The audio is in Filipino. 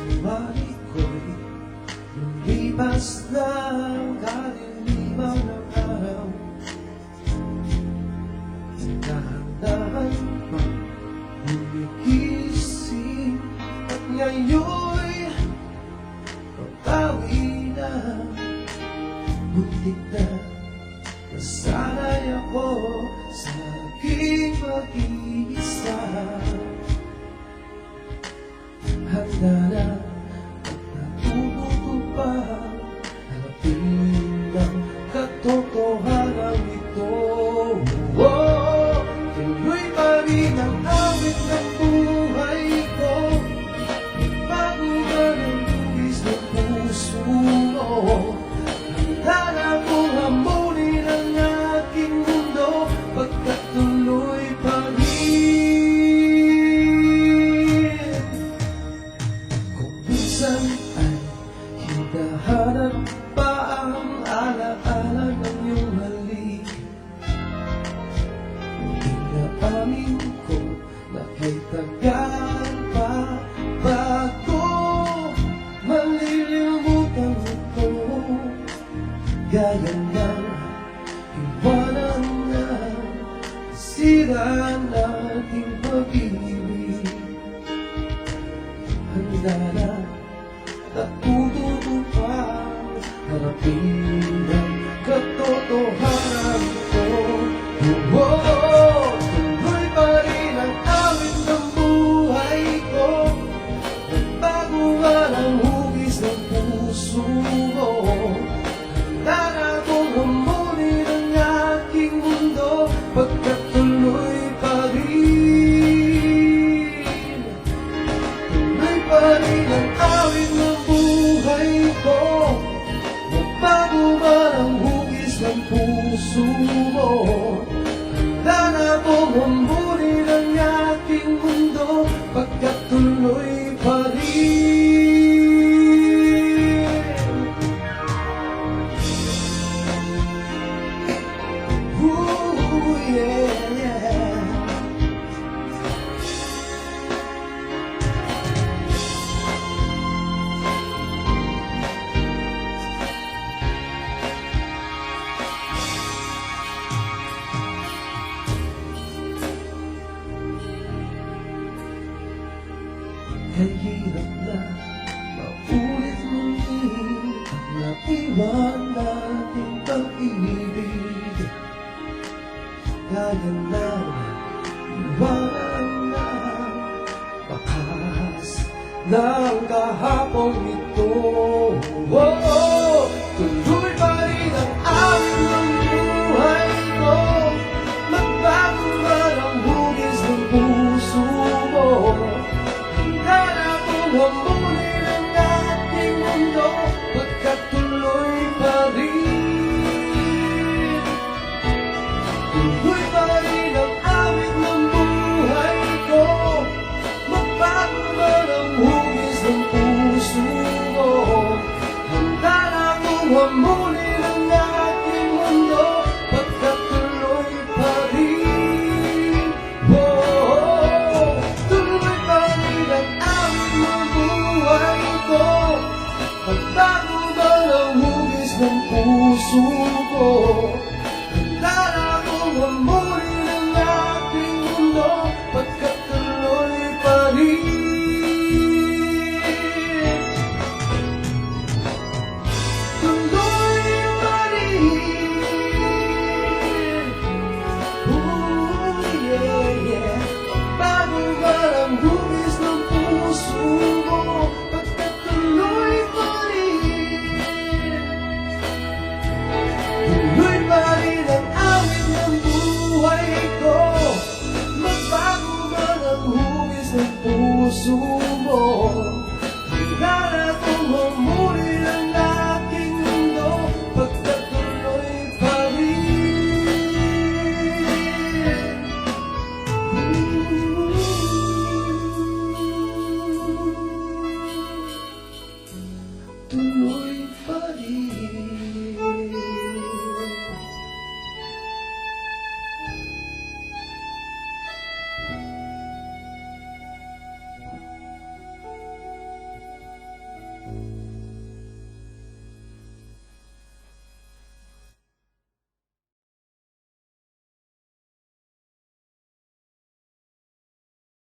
buhay ko'y lumipas ng kaliliman ng araw. Dahan-dahan pa gumigising at ngayon'y papawi na. Muntik na nasanay ako sa aking mag-iisa. Handa na at natututo pa harapin ang katotohanan ito. Tuloy pa rin ang awit ng buhay ko, bago man ang buwis ng puso mo. Handa na akong hamunin ang aking mundo, pagkat tuloy pa rin. Kung minsan ay hinahanap pa ang alaala ng iyong halik, inaamin ko na kay tagal pa bago malilimutan ito. Gaya ng iwanan na sira nating pag-ibig. Handa na natututo pa harapin ang katotohanan ito. Tuloy pa rin ang awit ng buhay ko, nagbago man ang hugis ng puso mo. Handa na akong hamunin ang aking mundo, pagkat tuloy pa rin. Tuloy pa rin ang awit ng buhay ko, nagbago man ang hugis ng puso mo. Handa na akong hamunin ang aking mundo, pagkat tuloy pa rin. Ooh, yeah, yeah. Ang hirap na maulit muli ang naiwan nating pag-ibig. Gaya ng iwanan na bakas ng kahapon ito. Tuloy pa rin ang awit ng buhay ko, magbago man ang hugis ng puso mo. Handa na akong hamunin ang ating mundo, pagkat tuloy pa rin. Tuloy pa rin ang awit ng buhay ko, magbago man ang hugis ng puso mo. Handa na akong hamunin ang ating mundo, pagkat tuloy pa rin. Tuloy pa rin ang awit ng buhay ko, magbago man ang hugis ng puso ko. Handa na akong hamunin ang ating mundo, pagkat tuloy pa rin. Tuloy pa rin. Ooh, yeah, yeah. Bago man ang hugis ng puso mo, pagkat tuloy pa rin. Tuloy pa rin ang awit ng buhay ko, magbago man ang hugis ng puso mo. Handa na akong hamunin ang aking mundo, pagkat tuloy pa rin. Tuloy pa rin.